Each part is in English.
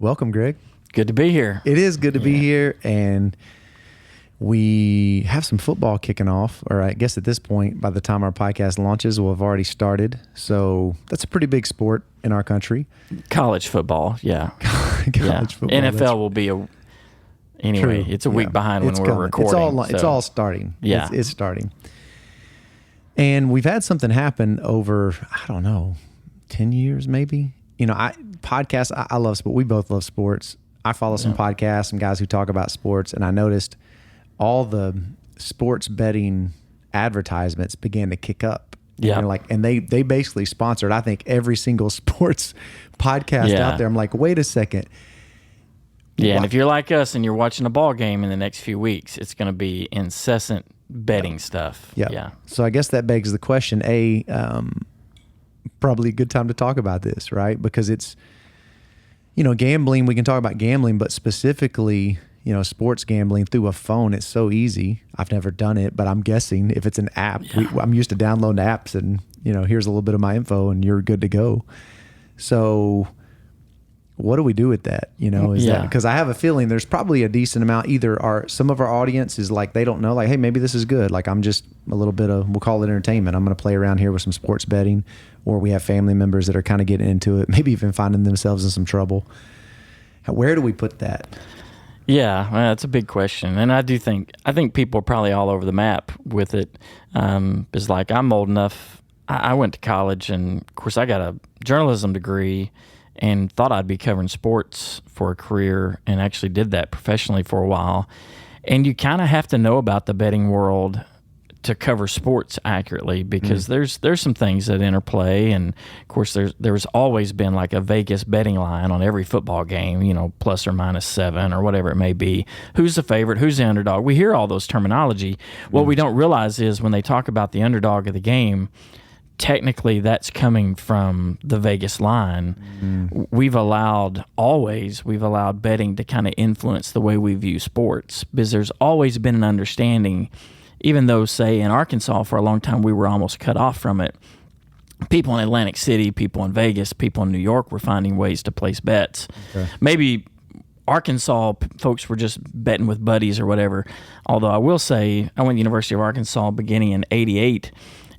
Welcome, Greg. Good to be here. It is good to be here, and we have some football kicking off, or I guess at this point, by the time our podcast launches, we'll have already started. So that's a pretty big sport in our country. College football, yeah. College football. NFL will be anyway, True. it's a week behind when we're recording. It's all starting. Yeah. It's starting. And we've had something happen over, 10 years maybe. Podcasts, I love sport. We both love sports. I follow some podcasts, some guys who talk about sports, and I noticed all the sports betting advertisements began to kick up. Yeah. And they basically sponsored, I think, every single sports podcast out there. I'm like, wait a second. Yeah, and if you're like us and you're watching a ball game in the next few weeks, it's going to be incessant betting stuff. Yeah. So I guess that begs the question, probably a good time to talk about this, right? Because it's, gambling, we can talk about gambling, but specifically, sports gambling through a phone, it's so easy. I've never done it, but I'm guessing if it's an app, I'm used to downloading apps and, here's a little bit of my info and you're good to go. So what do we do with that? That because I have a feeling there's probably a decent amount, either some of our audience is like, they don't know, like, hey, maybe this is good. Like, I'm just a little bit of, we'll call it entertainment. I'm going to play around here with some sports betting, or we have family members that are kind of getting into it, maybe even finding themselves in some trouble. Where do we put that? Yeah, well, that's a big question. And I think people are probably all over the map with it. It's like, I'm old enough. I went to college, and of course I got a journalism degree and thought I'd be covering sports for a career, and actually did that professionally for a while. And you kind of have to know about the betting world to cover sports accurately, because there's some things that interplay, and of course there's always been like a Vegas betting line on every football game, plus or minus 7 or whatever it may be. Who's the favorite? Who's the underdog? We hear all those terminology. What we don't realize is when they talk about the underdog of the game, technically that's coming from the Vegas line. We've allowed betting to kind of influence the way we view sports, because there's always been an understanding, even though, say, in Arkansas for a long time we were almost cut off from it. People in Atlantic City, people in Vegas, people in New York were finding ways to place bets. Okay. Maybe Arkansas folks were just betting with buddies or whatever. Although I will say, I went to the University of Arkansas beginning in '88,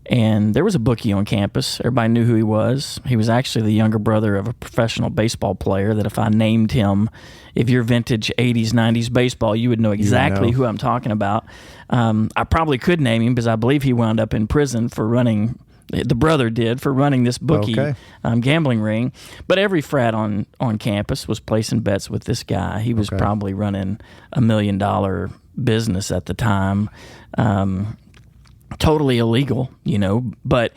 and there was a bookie on campus. Everybody knew who he was. He was actually the younger brother of a professional baseball player that if I named him, if you're vintage 80s, 90s baseball, you would know exactly who I'm talking about. I probably could name him because I believe he wound up in prison for running, the brother did, for running this bookie gambling ring. But every frat on campus was placing bets with this guy. He was probably running $1 million business at the time. Totally illegal, but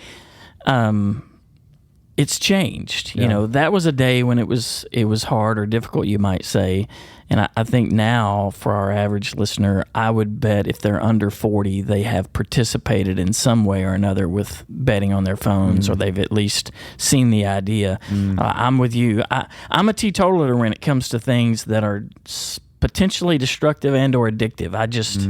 it's changed. That was a day when it was hard or difficult, you might say. And I think now for our average listener, I would bet if they're under 40, they have participated in some way or another with betting on their phones, or they've at least seen the idea. I'm with you. I'm a teetotaler when it comes to things that are potentially destructive and or addictive. I just...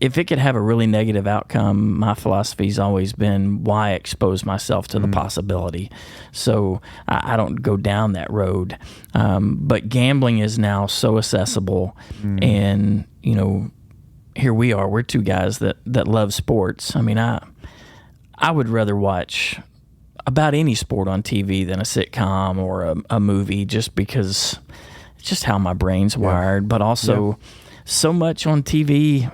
if it could have a really negative outcome, my philosophy's always been, why expose myself to the possibility? So I don't go down that road. But gambling is now so accessible, and here we are. We're two guys that love sports. I mean, I would rather watch about any sport on TV than a sitcom or a movie, just because it's just how my brain's wired. But also. So much on TV,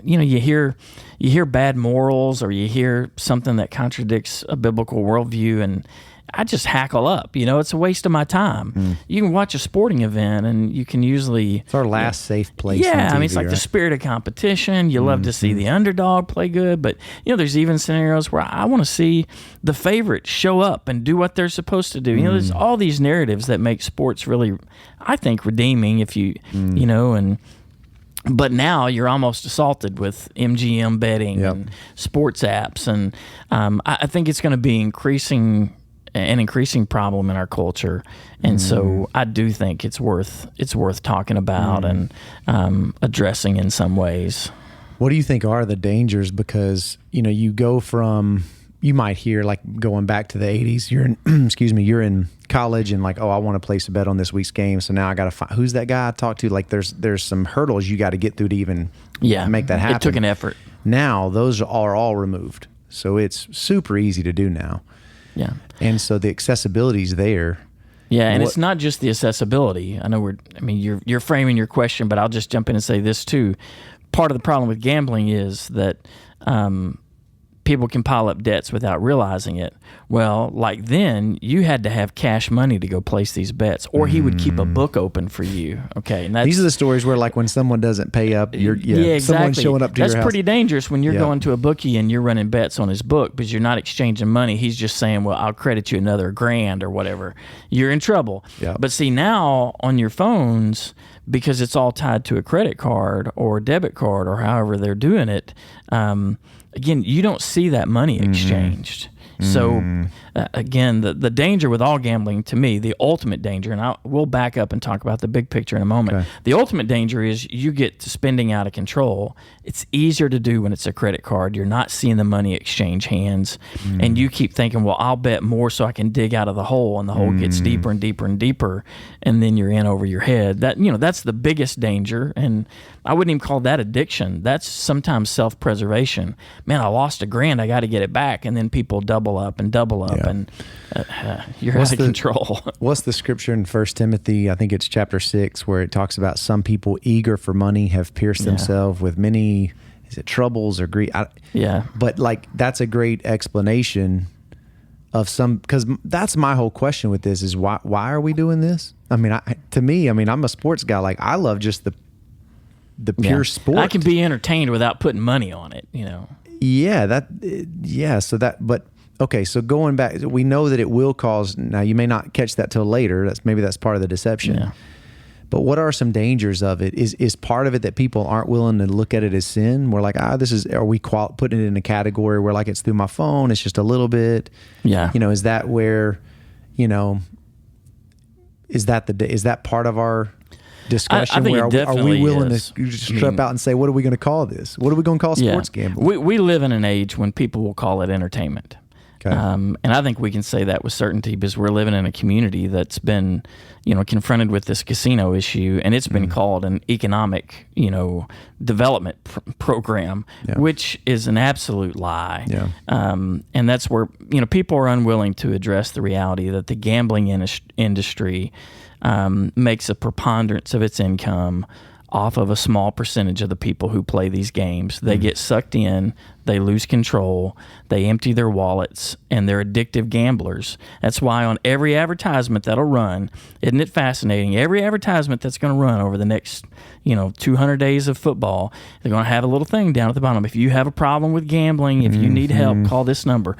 you hear bad morals, or you hear something that contradicts a biblical worldview, and I just hackle up. It's a waste of my time. You can watch a sporting event, and you can usually... It's our last safe place. Yeah, on TV, it's like the spirit of competition. You love to see the underdog play good, but there's even scenarios where I want to see the favorite show up and do what they're supposed to do. There's all these narratives that make sports really, I think, redeeming if you, But now you're almost assaulted with MGM betting and sports apps, and I think it's going to be an increasing problem in our culture, and so I do think it's worth talking about and addressing in some ways. What do you think are the dangers? Because you go from, you might hear, like, going back to the 80s. You're in college and like, oh, I want to place a bet on this week's game. So now I got to find who's that guy I talked to. Like there's some hurdles you got to get through to even make that happen. It took an effort. Now those are all removed. So it's super easy to do now. Yeah. And so the accessibility is there. Yeah, and it's not just the accessibility. I know you're framing your question, but I'll just jump in and say this too. Part of the problem with gambling is that people can pile up debts without realizing it. Well, like then you had to have cash money to go place these bets, or he would keep a book open for you. Okay, and these are the stories where like when someone doesn't pay up, exactly. Someone's showing up to your house. That's pretty dangerous when you're going to a bookie and you're running bets on his book, because you're not exchanging money. He's just saying, well, I'll credit you another $1,000 or whatever. You're in trouble. Yeah. But see, now on your phones, because it's all tied to a credit card or a debit card or however they're doing it, again, you don't see that money exchanged. So, again, the danger with all gambling, to me, the ultimate danger, and we'll back up and talk about the big picture in a moment. Okay. The ultimate danger is you get to spending out of control. It's easier to do when it's a credit card. You're not seeing the money exchange hands, and you keep thinking, well, I'll bet more so I can dig out of the hole, and the hole gets deeper and deeper and deeper, and then you're in over your head. That's the biggest danger, and I wouldn't even call that addiction. That's sometimes self-preservation. Man, I lost $1,000. I got to get it back, and then people double up, and you're out of control. What's the scripture in 1 Timothy? I think it's chapter 6, where it talks about some people eager for money have pierced themselves with many, is it troubles or grief? But like that's a great explanation of because that's my whole question with this is why are we doing this? I mean, I'm a sports guy. Like I love just the pure sport. I can be entertained without putting money on it, But okay, so going back, we know that it will cause. Now you may not catch that till later. That's part of the deception. Yeah. But what are some dangers of it? Is part of it that people aren't willing to look at it as sin? We're like, are we putting it in a category where like it's through my phone? It's just a little bit. Yeah. Is that where, is that part of our discussion? I think are we willing to strip out and say, what are we going to call this? What are we going to call sports gambling? We live in an age when people will call it entertainment. Okay. And I think we can say that with certainty because we're living in a community that's been, confronted with this casino issue, and it's been called an economic, development program, which is an absolute lie. Yeah. And that's where, people are unwilling to address the reality that the gambling industry makes a preponderance of its income off of a small percentage of the people who play these games. They get sucked in, they lose control, they empty their wallets, and they're addictive gamblers. That's why on every advertisement that'll run, isn't it fascinating? Every advertisement that's going to run over the next, 200 days of football, they're going to have a little thing down at the bottom. If you have a problem with gambling, if you need help, call this number.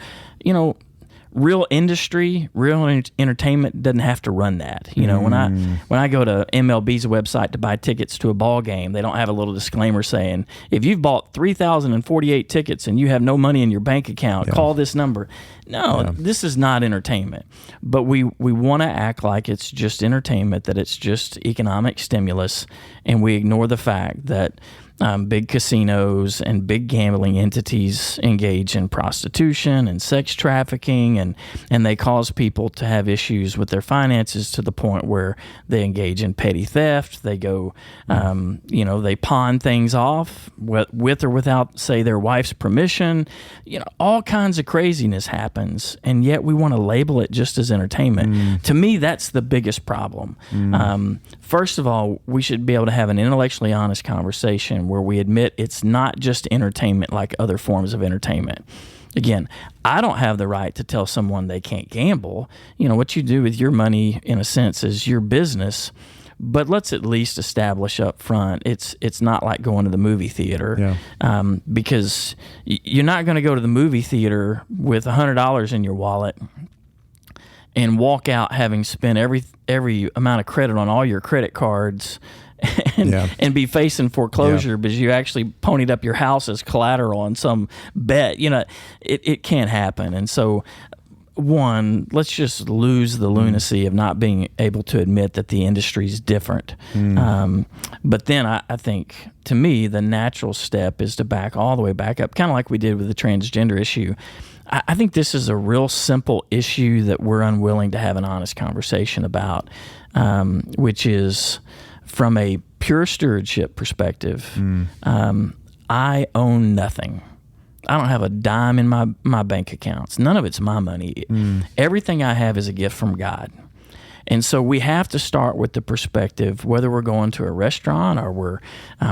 Real industry, real entertainment doesn't have to run that. When I go to MLB's website to buy tickets to a ball game, they don't have a little disclaimer saying, if you've bought 3,048 tickets and you have no money in your bank account, call this number. No, this is not entertainment. But we want to act like it's just entertainment, that it's just economic stimulus, and we ignore the fact that big casinos and big gambling entities engage in prostitution and sex trafficking, and they cause people to have issues with their finances to the point where they engage in petty theft. They go, they pawn things off with or without, say, their wife's permission. All kinds of craziness happens, and yet we want to label it just as entertainment. To me, that's the biggest problem. First of all, we should be able to have an intellectually honest conversation where we admit it's not just entertainment like other forms of entertainment. Again, I don't have the right to tell someone they can't gamble. What you do with your money, in a sense, is your business. But let's at least establish up front, it's not like going to the movie theater, because you're not going to go to the movie theater with $100 in your wallet and walk out having spent every amount of credit on all your credit cards and be facing foreclosure because you actually ponied up your house as collateral on some bet. It can't happen. And so, one, let's just lose the lunacy of not being able to admit that the industry is different. But then I think, to me, the natural step is to back all the way back up, kind of like we did with the transgender issue. I think this is a real simple issue that we're unwilling to have an honest conversation about, which is from a pure stewardship perspective. I own nothing. I don't have a dime in my bank accounts. None of it's my money. Everything I have is a gift from God. And so we have to start with the perspective, whether we're going to a restaurant or we're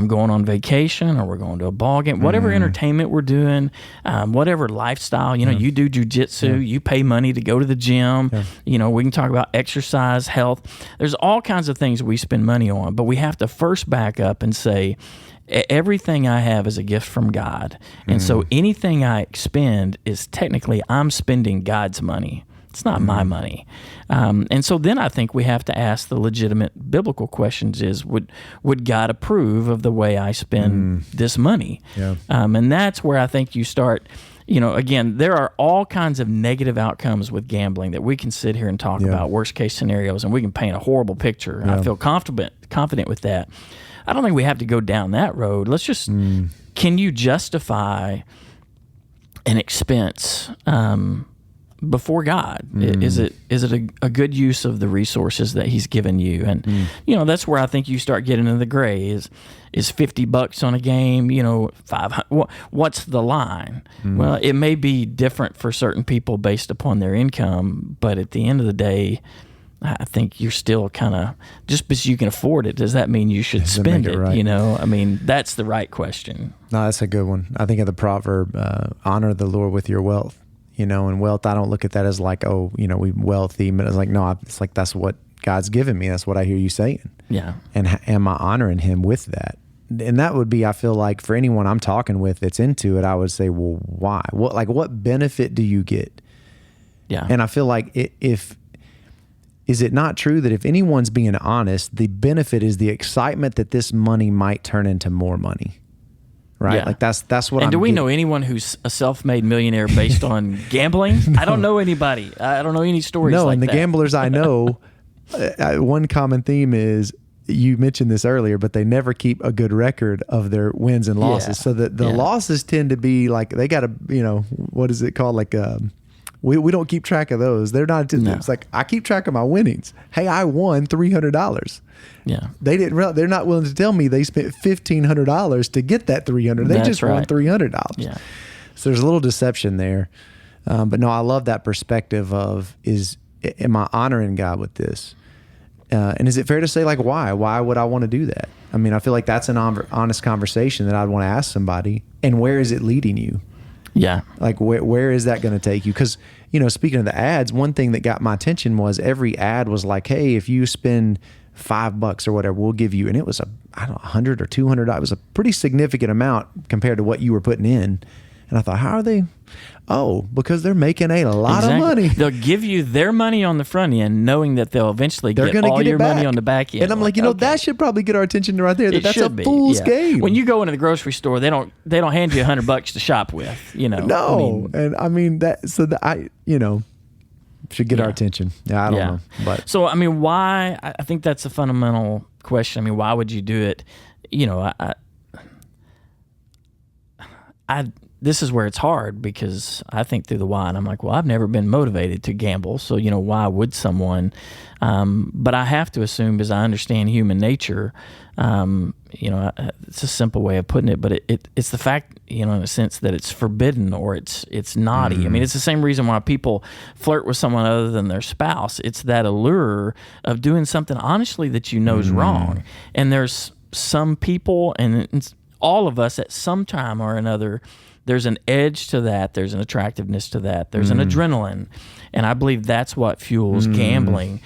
going on vacation or we're going to a ball game, whatever entertainment we're doing, whatever lifestyle, you do jujitsu, you pay money to go to the gym, we can talk about exercise, health. There's all kinds of things we spend money on, but we have to first back up and say, everything I have is a gift from God. And so anything I expend is technically I'm spending God's money. It's not my money. And so then I think we have to ask the legitimate biblical questions is, would God approve of the way I spend this money? Yeah. And that's where I think you start, again, there are all kinds of negative outcomes with gambling that we can sit here and talk about, worst case scenarios, and we can paint a horrible picture. I feel confident with that. I don't think we have to go down that road. Let's just, can you justify an expense before God? Is it a good use of the resources that He's given you? And that's where I think you start getting into the gray. Is $50 on a game? $500. What's the line? Well, it may be different for certain people based upon their income, but at the end of the day, I think you're still kind of, just because you can afford it, does that mean you should spend it? Right. That's the right question. No, that's a good one. I think of the proverb, honor the Lord with your wealth. And wealth, I don't look at that as like, we wealthy, but it's like, no, it's like, that's what God's given me. That's what I hear you saying. Yeah. And am I honoring Him with that? And that would be, I feel like, for anyone I'm talking with that's into it, I would say, well, why? What benefit do you get? Yeah. And I feel like is it not true that if anyone's being honest, the benefit is the excitement that this money might turn into more money? Right? Yeah. Like that's what And do we know anyone who's a self-made millionaire based on gambling? No. I don't know anybody. I don't know any stories like that. No, and the gamblers I know, one common theme is, you mentioned this earlier, but they never keep a good record of their wins and losses. So the losses tend to be like, they got to, what is it called? Like, we don't keep track of those. They're not, it's like, I keep track of my winnings. Hey, I won $300. Yeah. They're not willing to tell me they spent $1,500 to get that $300. They just won $300. Yeah. So there's a little deception there. But no, I love that perspective of, am I honoring God with this? And is it fair to say, like, why? Why would I want to do that? I feel like that's an honest conversation that I'd want to ask somebody. And where is it leading you? Yeah. Like, where is that going to take you? Because, speaking of the ads, one thing that got my attention was every ad was like, hey, if you spend $5 or whatever, we'll give you, and it was $100 or $200. It was a pretty significant amount compared to what you were putting in. And I thought, how are they? Oh, because they're making a lot of money. They'll give you their money on the front end, knowing that they'll eventually get all your money on the back end. And I'm like, that should probably get our attention right there. That's a fool's game. When you go into the grocery store, they don't hand you $100 to shop with. No, should get our attention. Yeah, I don't know. But so why? I think that's a fundamental question. Why would you do it? This is where it's hard, because I think through the why, and I'm like, well, I've never been motivated to gamble, so why would someone? But I have to assume, because I understand human nature, it's a simple way of putting it, but it's the fact, in a sense, that it's forbidden or it's naughty. It's the same reason why people flirt with someone other than their spouse. It's that allure of doing something honestly that is wrong. And there's some people, and all of us at some time or another, there's an edge to that. There's an attractiveness to that. There's an adrenaline. And I believe that's what fuels gambling.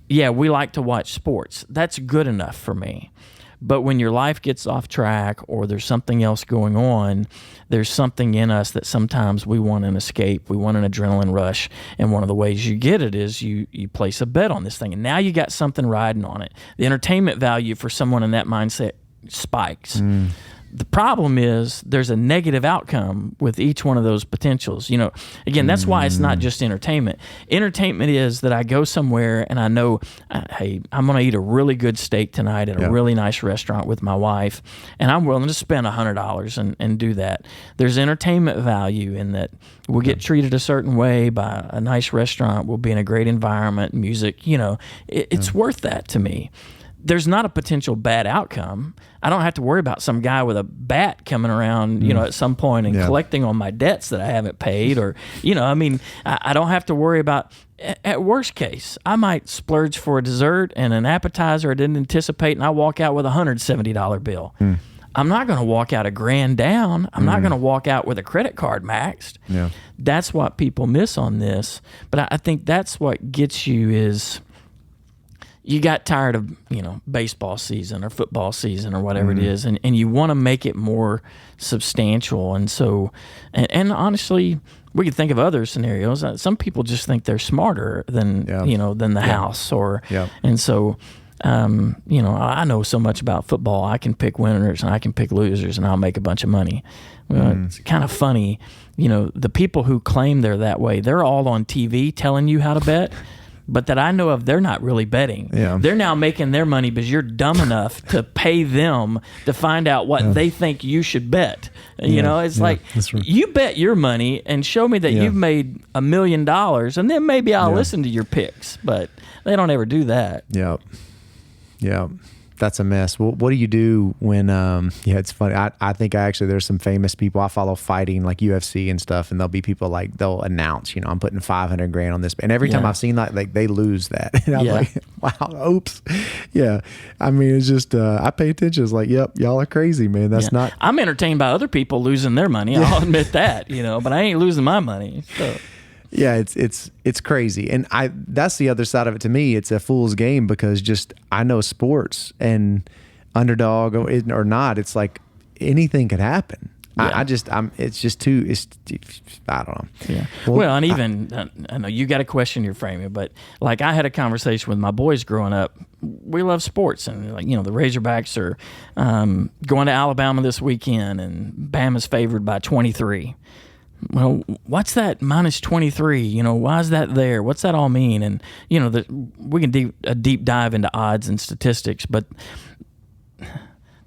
Yeah, we like to watch sports. That's good enough for me. But when your life gets off track or there's something else going on, there's something in us that sometimes we want an escape. We want an adrenaline rush. And one of the ways you get it is you place a bet on this thing. And now you got something riding on it. The entertainment value for someone in that mindset spikes. The problem is there's a negative outcome with each one of those potentials. You know, again, that's why it's not just entertainment. Entertainment is that I go somewhere and I know, hey, I'm going to eat a really good steak tonight at a really nice restaurant with my wife, and I'm willing to spend $100 and do that. There's entertainment value in that. We'll get treated a certain way by a nice restaurant. We'll be in a great environment, music. You know, it's worth that to me. There's not a potential bad outcome. I don't have to worry about some guy with a bat coming around, you know, at some point and collecting on my debts that I haven't paid, or, you know, I mean, I don't have to worry about. At worst case, I might splurge for a dessert and an appetizer I didn't anticipate, and I walk out with a $170 bill. I'm not going to walk out $1,000 down. I'm not going to walk out with a credit card maxed. Yeah. That's what people miss on this. But I think that's what gets you is you got tired of, you know, baseball season or football season or whatever it is, and you want to make it more substantial. And so, and honestly, we could think of other scenarios. Some people just think they're smarter than, you know, than the house, or, and so, you know, I know so much about football. I can pick winners and I can pick losers, and I'll make a bunch of money. Well, it's kind of funny, you know, the people who claim they're that way, they're all on TV telling you how to bet. But that I know of, they're not really betting. They're now making their money because you're dumb enough to pay them to find out what they think you should bet. You know, it's like, you bet your money and show me that you've made $1 million, and then maybe I'll listen to your picks. But they don't ever do that. Yeah. That's a mess. What do you do when, it's funny. I think there's some famous people. I follow fighting, like UFC and stuff, and there'll be people like, they'll announce, you know, I'm putting $500,000 on this. And every time I've seen that, like, they lose that. And I'm like, wow, oops. Yeah. I mean, it's just, I pay attention. It's like, yep, y'all are crazy, man. That's not. I'm entertained by other people losing their money. I'll admit that, you know, but I ain't losing my money. So. Yeah, it's crazy. And that's the other side of it to me. It's a fool's game, because just, I know sports, and underdog or not, it's like anything could happen. I don't know. Yeah. Well, and even, I know you got to question your framing, but like, I had a conversation with my boys growing up. We love sports, and like, you know, the Razorbacks are going to Alabama this weekend, and Bama's favored by 23. Well, what's that minus 23? You know, why is that there? What's that all mean? And, you know, we can do a deep dive into odds and statistics, but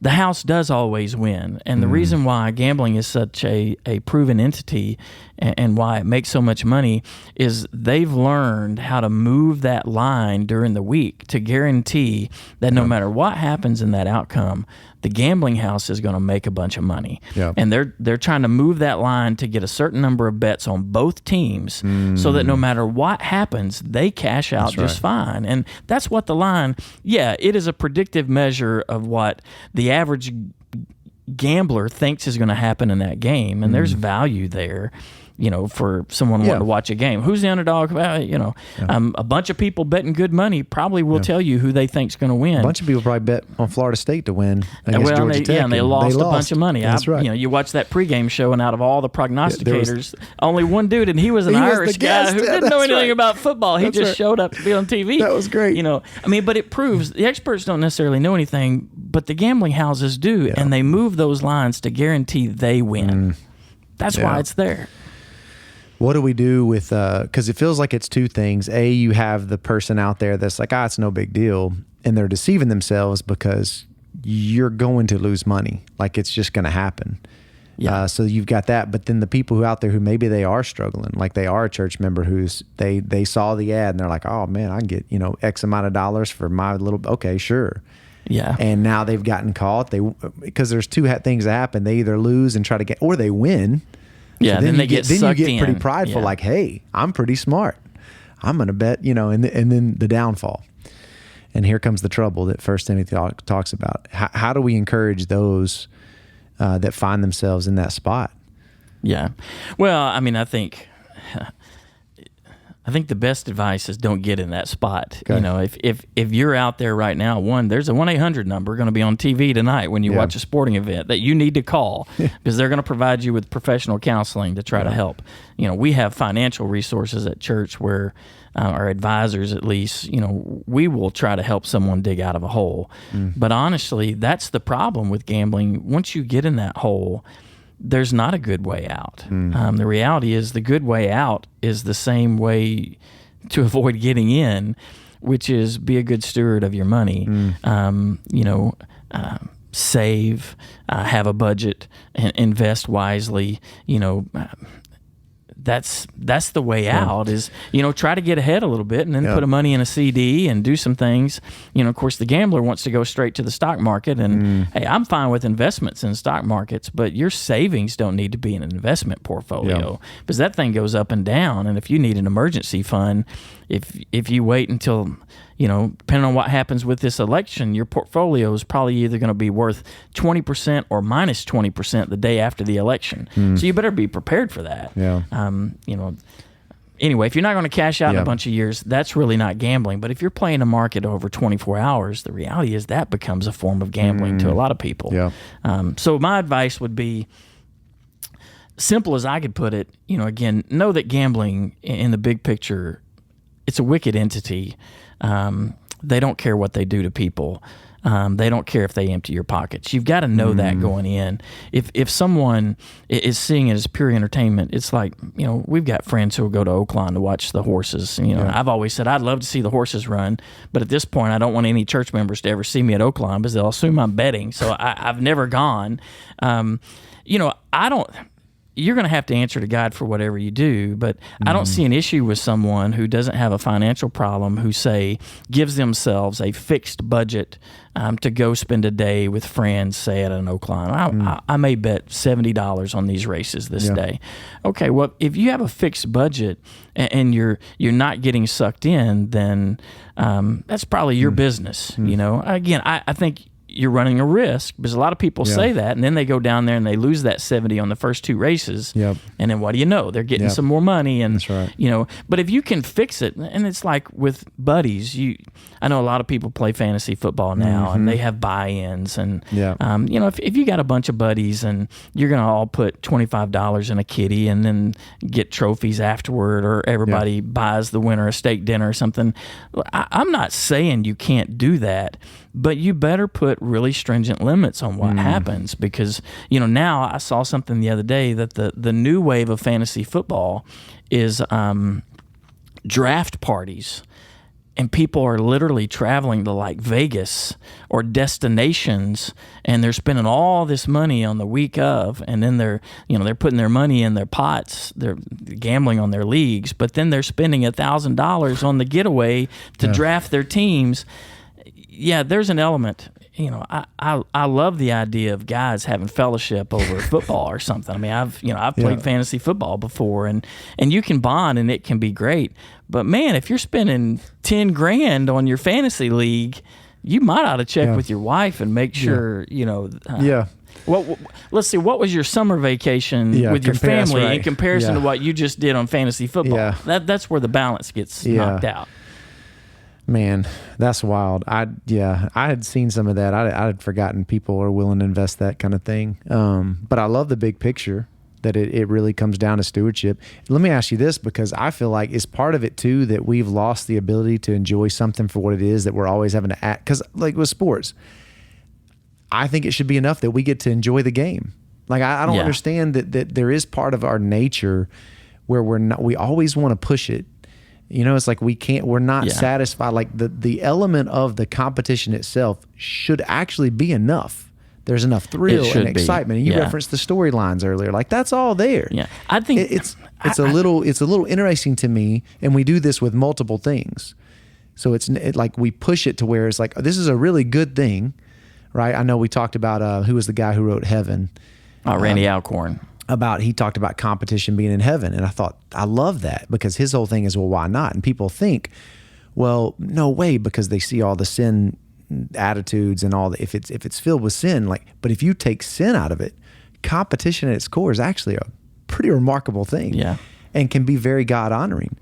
the house does always win. And the reason why gambling is such a proven entity and why it makes so much money is they've learned how to move that line during the week to guarantee that no matter what happens in that outcome, the gambling house is going to make a bunch of money. And they're trying to move that line to get a certain number of bets on both teams so that no matter what happens, they cash out fine. And that's what the line, it is a predictive measure of what the average gambler thinks is going to happen in that game. And there's value there, you know, for someone wanting to watch a game. Who's the underdog? You know, a bunch of people betting good money probably will tell you who they think's going to win. A bunch of people probably bet on Florida State to win against Georgia Tech. And they lost a bunch of money. That's right. You know, you watch that pregame show, and out of all the prognosticators, only one dude, and he was an Irish guy who didn't know anything about football. He just showed up to be on TV. That was great. You know, I mean, but it proves the experts don't necessarily know anything, but the gambling houses do, and they move those lines to guarantee they win. That's why it's there. What do we do with, because it feels like it's two things. A, you have the person out there that's like, it's no big deal. And they're deceiving themselves because you're going to lose money. Like, it's just going to happen. So you've got that. But then the people who out there who maybe they are struggling, like they are a church member who's, they saw the ad and they're like, oh man, I can get, you know, X amount of dollars for my little, okay, sure. Yeah. And now they've gotten caught. Because there's two things that happen. They either lose and try to get, or they win. Yeah, so then they get sucked in. Then you get pretty prideful, like, hey, I'm pretty smart. I'm going to bet, you know, and then the downfall. And here comes the trouble that First Timothy talks about. How do we encourage those that find themselves in that spot? Yeah. Well, I mean, I think I think the best advice is don't get in that spot. Okay. You know, if you're out there right now, there's a 1-800 number going to be on TV tonight when you watch a sporting event that you need to call because they're going to provide you with professional counseling to try to help. You know, we have financial resources at church where our advisors, at least, you know, we will try to help someone dig out of a hole. But honestly, that's the problem with gambling. Once you get in that hole, there's not a good way out. The reality is the good way out is the same way to avoid getting in, which is be a good steward of your money. You know, save, have a budget, and invest wisely. You know, that's the way out is, you know, try to get ahead a little bit and then put the money in a CD and do some things. You know, of course, the gambler wants to go straight to the stock market. And, hey, I'm fine with investments in stock markets, but your savings don't need to be in an investment portfolio because that thing goes up and down. And if you need an emergency fund, if you wait until, you know, depending on what happens with this election, your portfolio is probably either going to be worth 20% or minus 20% the day after the election. So you better be prepared for that. You know, anyway, if you're not going to cash out in a bunch of years, that's really not gambling. But if you're playing a market over 24 hours, the reality is that becomes a form of gambling to a lot of people. So my advice would be, simple as I could put it, you know, again, know that gambling in the big picture, it's a wicked entity. They don't care what they do to people. They don't care if they empty your pockets. You've got to know that going in. If someone is seeing it as pure entertainment, it's like, you know, we've got friends who will go to Oakland to watch the horses. You know, I've always said I'd love to see the horses run, but at this point, I don't want any church members to ever see me at Oakland because they'll assume I'm betting. So I've never gone. You know, you're going to have to answer to God for whatever you do, but I don't see an issue with someone who doesn't have a financial problem who, say, gives themselves a fixed budget to go spend a day with friends, say, at an Oakland. I may bet $70 on these races this day. Okay, well, if you have a fixed budget and you're not getting sucked in, then that's probably your business. You know, again, I think you're running a risk because a lot of people say that, and then they go down there and they lose that 70 on the first two races. And then what do you know? They're getting some more money, and you know. But if you can fix it, and it's like with buddies, I know a lot of people play fantasy football now, and they have buy-ins, and you know, if you got a bunch of buddies and you're gonna all put $25 in a kitty and then get trophies afterward, or everybody buys the winner a steak dinner or something, I'm not saying you can't do that, but you better put really stringent limits on what happens, because, you know, now I saw something the other day that the new wave of fantasy football is draft parties, and people are literally traveling to like Vegas or destinations, and they're spending all this money on the week of, and then they're putting their money in their pots, they're gambling on their leagues, but then they're spending $1,000 on the getaway to draft their teams. Yeah, there's an element. You know, I love the idea of guys having fellowship over football or something. I mean, I've played fantasy football before, and you can bond and it can be great. But man, if you're spending $10,000 on your fantasy league, you might ought to check with your wife and make sure you know. Well, let's see. What was your summer vacation with your family in comparison to what you just did on fantasy football? That's where the balance gets knocked out. Man, that's wild. I had seen some of that. I had forgotten people are willing to invest that kind of thing. But I love the big picture, that it really comes down to stewardship. Let me ask you this, because I feel like it's part of it too that we've lost the ability to enjoy something for what it is, that we're always having to act. Because like with sports, I think it should be enough that we get to enjoy the game. Like I don't understand that there is part of our nature where we always want to push it. You know, it's like we're not satisfied. Like the element of the competition itself should actually be enough. There's enough thrill and excitement. And you referenced the storylines earlier. Like that's all there. Yeah, I think it's a little interesting to me. And we do this with multiple things. So it's like we push it to where it's like, this is a really good thing, right? I know we talked about who was the guy who wrote Heaven? Randy Alcorn. He talked about competition being in heaven. And I thought, I love that, because his whole thing is, well, why not? And people think, well, no way, because they see all the sin attitudes and all if it's filled with sin, but if you take sin out of it, competition at its core is actually a pretty remarkable thing, and can be very God honoring.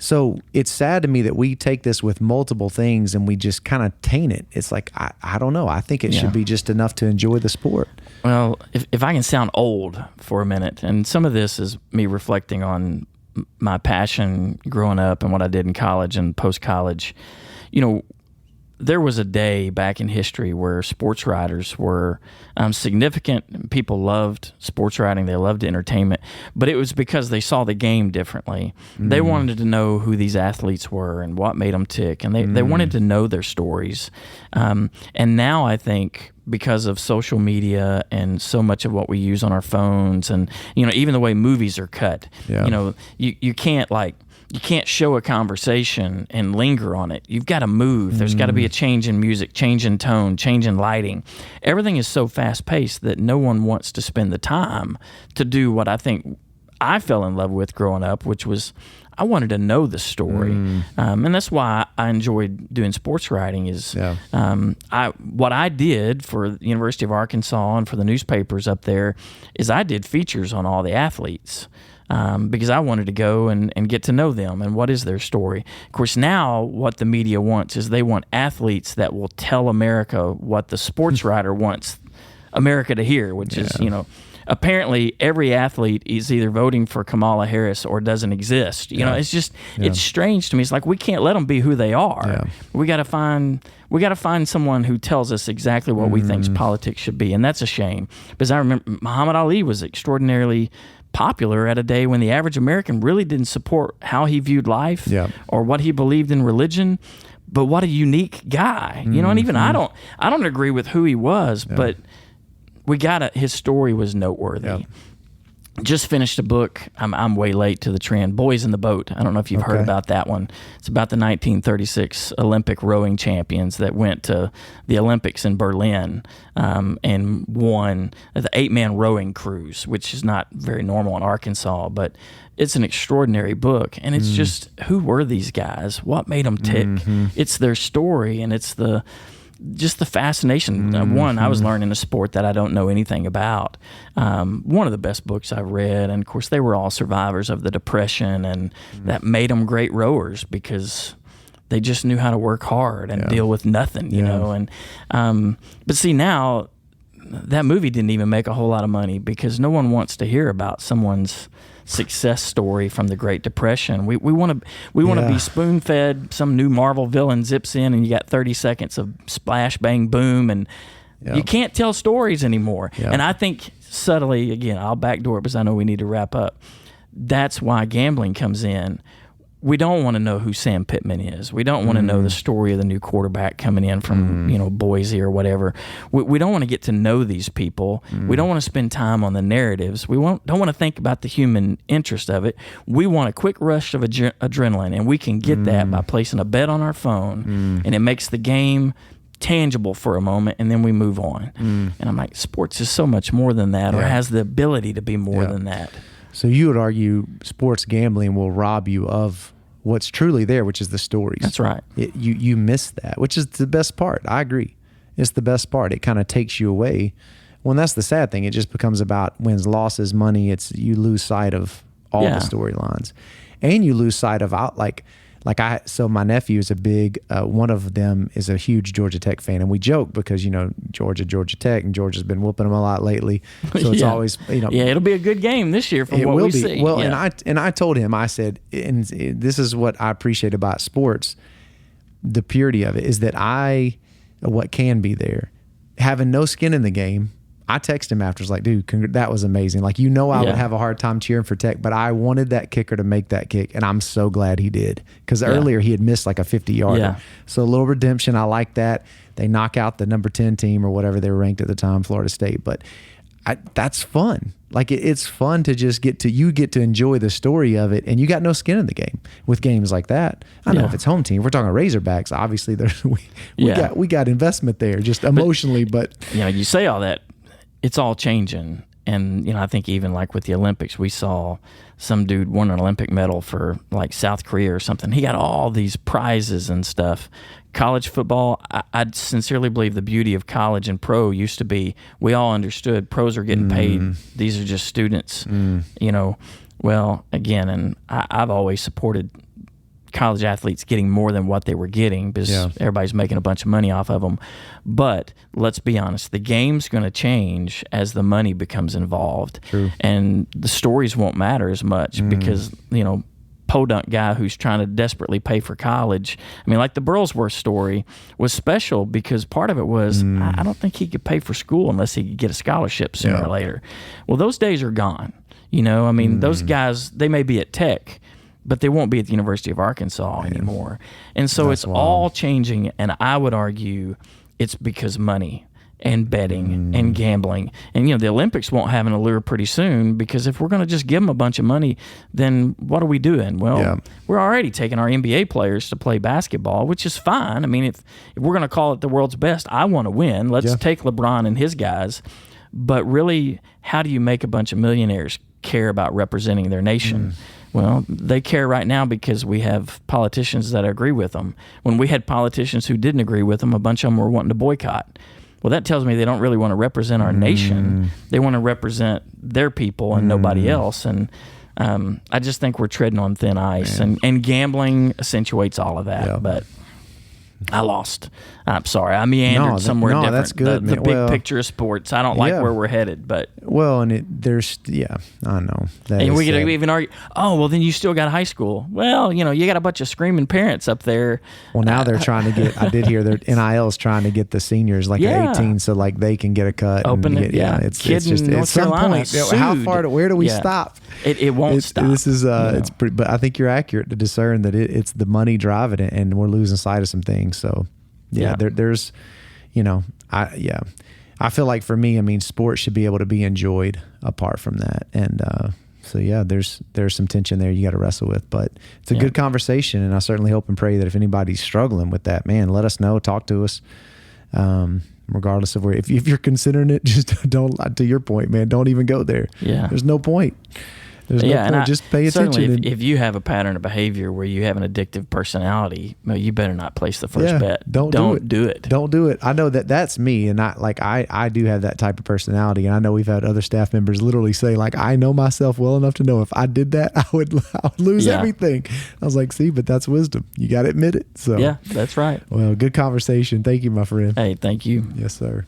So it's sad to me that we take this with multiple things and we just kind of taint it. It's like, I don't know. I think it should be just enough to enjoy the sport. Well, if I can sound old for a minute, and some of this is me reflecting on my passion growing up and what I did in college and post-college, there was a day back in history where sports writers were significant. People loved sports writing. They loved entertainment. But it was because they saw the game differently. They wanted to know who these athletes were and what made them tick. And they wanted to know their stories. And now I think because of social media and so much of what we use on our phones and, even the way movies are cut, you can't show a conversation and linger on it. You've got to move. There's got to be a change in music, change in tone, change in lighting. Everything is so fast-paced that no one wants to spend the time to do what I think I fell in love with growing up, which was I wanted to know the story. And that's why I enjoyed doing sports writing is what I did for the University of Arkansas and for the newspapers up there is I did features on all the athletes. Because I wanted to go and get to know them and what is their story. Of course, now what the media wants is they want athletes that will tell America what the sports writer wants America to hear, which is, apparently every athlete is either voting for Kamala Harris or doesn't exist. It's just, it's strange to me. It's like we can't let them be who they are. Yeah. We got to find someone who tells us exactly what we think politics should be, and that's a shame. Because I remember Muhammad Ali was extraordinarily popular at a day when the average American really didn't support how he viewed life or what he believed in religion. But what a unique guy, and even I don't agree with who he was, but his story was noteworthy. Yeah. Just finished a book. I'm way late to the trend. Boys in the Boat. I don't know if you've heard about that one. It's about the 1936 Olympic rowing champions that went to the Olympics in Berlin and won the 8-man rowing cruise, which is not very normal in Arkansas, but it's an extraordinary book. And it's just, who were these guys? What made them tick? It's their story, and it's just the fascination. One, I was learning a sport that I don't know anything about. One of the best books I've read, and of course they were all survivors of the Depression, and that made them great rowers because they just knew how to work hard and deal with nothing, you know. And but see, now that movie didn't even make a whole lot of money because no one wants to hear about someone's success story from the Great Depression. We want to be spoon-fed. Some new Marvel villain zips in and you got 30 seconds of splash, bang, boom, and you can't tell stories anymore. And I think subtly, again, I'll backdoor it because I know we need to wrap up. That's why gambling comes in. We don't want to know who Sam Pittman is. We don't want to know the story of the new quarterback coming in from Boise or whatever. We don't want to get to know these people. We don't want to spend time on the narratives. We don't want to think about the human interest of it. We want a quick rush of adrenaline, and we can get that by placing a bet on our phone, and it makes the game tangible for a moment, and then we move on. And I'm like, sports is so much more than that, or has the ability to be more than that. So you would argue sports gambling will rob you of what's truly there, which is the stories. That's right. You miss that, which is the best part. I agree. It's the best part. It kind of takes you away. Well, and that's the sad thing. It just becomes about wins, losses, money. You lose sight of all the storylines, and you lose sight of so my nephew is a big, one of them is a huge Georgia Tech fan, and we joke because, Georgia Tech, and Georgia's been whooping them a lot lately. So it's always, it'll be a good game this year from what we see. Well, and I told him, I said, and this is what I appreciate about sports, the purity of it is that what can be there, having no skin in the game. I texted him after, I was like, dude, that was amazing. Like, I would have a hard time cheering for Tech, but I wanted that kicker to make that kick, and I'm so glad he did. Because earlier he had missed like a 50-yarder. Yeah. So a little redemption, I like that. They knock out the number 10 team or whatever they were ranked at the time, Florida State. But that's fun. Like, it's fun to just get to enjoy the story of it, and you got no skin in the game with games like that. I know if it's home team, if we're talking Razorbacks, obviously we got investment there, just emotionally. But you say all that. It's all changing. And, I think even like with the Olympics, we saw some dude won an Olympic medal for like South Korea or something. He got all these prizes and stuff. College football, I sincerely believe the beauty of college and pro used to be we all understood pros are getting paid. These are just students, Well, again, and I've always supported college athletes getting more than what they were getting because everybody's making a bunch of money off of them. But let's be honest, the game's going to change as the money becomes involved. True. And the stories won't matter as much because, podunk guy who's trying to desperately pay for college. I mean, like the Burlsworth story was special because part of it was I don't think he could pay for school unless he could get a scholarship sooner or later. Well, those days are gone. Those guys, they may be at Tech, but they won't be at the University of Arkansas anymore. And so it's all changing, and I would argue it's because money and betting and gambling. And, the Olympics won't have an allure pretty soon because if we're going to just give them a bunch of money, then what are we doing? Well, we're already taking our NBA players to play basketball, which is fine. I mean, if we're going to call it the world's best, I want to win. Let's take LeBron and his guys. But really, how do you make a bunch of millionaires care about representing their nation? Well, they care right now because we have politicians that agree with them. When we had politicians who didn't agree with them, a bunch of them were wanting to boycott. Well, that tells me they don't really want to represent our nation. They want to represent their people and nobody else. And I just think we're treading on thin ice. And gambling accentuates all of that. But I lost. I'm sorry. I meandered somewhere different. That's good, the big picture of sports. I don't like where we're headed, but I know. And we could even argue, then you still got high school. Well, you got a bunch of screaming parents up there. Well, now they're trying to get, I did hear their NIL is trying to get the seniors at 18 so they can get a cut. It's just at some point, where do we stop? It won't stop. This is, it's pretty, but I think you're accurate to discern that it's the money driving it and we're losing sight of some things. So there's, I feel like for me, sports should be able to be enjoyed apart from that. And there's some tension there you got to wrestle with, but it's a good conversation. And I certainly hope and pray that if anybody's struggling with that, man, let us know, talk to us. Regardless of where, if you're considering it, just don't, to your point, man, don't even go there. There's no point. There's no point. Just pay attention. If you have a pattern of behavior where you have an addictive personality, you better not place the first bet. Don't do it. Don't do it. I know that's me, and I do have that type of personality, and I know we've had other staff members literally say, I know myself well enough to know if I did that, I would lose everything. I was like, see, but that's wisdom. You got to admit it. So that's right. Well, good conversation. Thank you, my friend. Hey, thank you. Yes, sir.